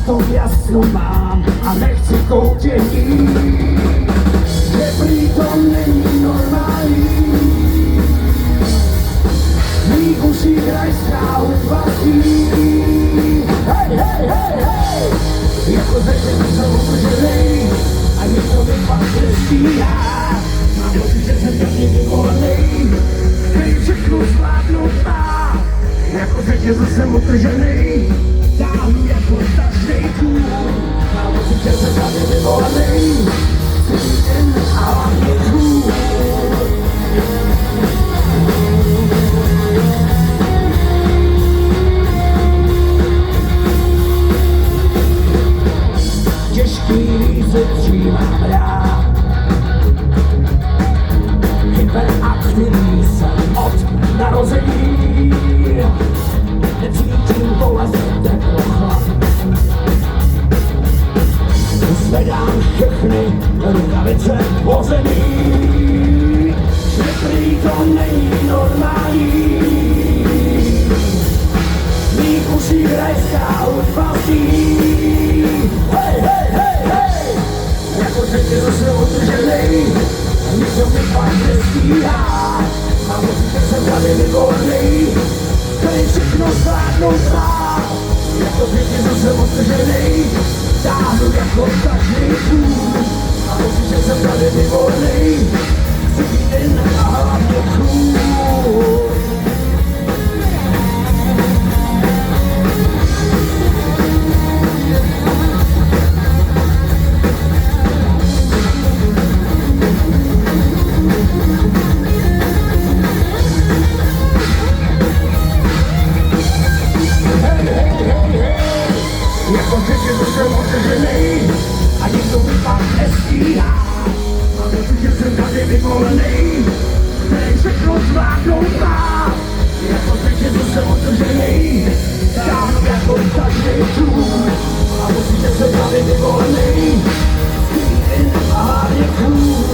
to jasno mám a nechci koutění. Neprý to není normální, mý uší krajská hudba zní. Hej, hej, hej, hej, jako řekne jsem utržený a nikdo mi pak nestíhá. Mám pocit, že jsem taky vyvolený, který všechno zvládnout má. Jako řetězu jsem utržený, táhnu jako tažnej kůl. Mám pocit, že jsem taky vyvolený, celý den a hlavně kůl. Těžký se přijímám rád, hyperaktivní jsem od narození. Necítím bolest, teplo, chlad. Zvedám všechny rukavice vozený, že prý to není normální. Mých uší rajská hudba zní. Hej, hej, hej, hej, jako řetězu jsem utržený, nikdo mi pak nestíhá. Mám pocit, že jsem tady vyvolený, který všechno zvládnout má. Jako řetězu jsem utržený, táhnu jako tažnej kůl. Mám pocit, že jsem tady vyvolený, celý den a hlavně kůl. Jako řetězu jsem utržený a nikdo mi pak nestíhá. Mám pocit, že jsem tady vyvolený, který všechno zvládnout má. Jako řetězu jsem utržený, táhnu jako tažnej kůl. Mám pocit, že jsem tady vyvolený, celý den a hlavně kůl.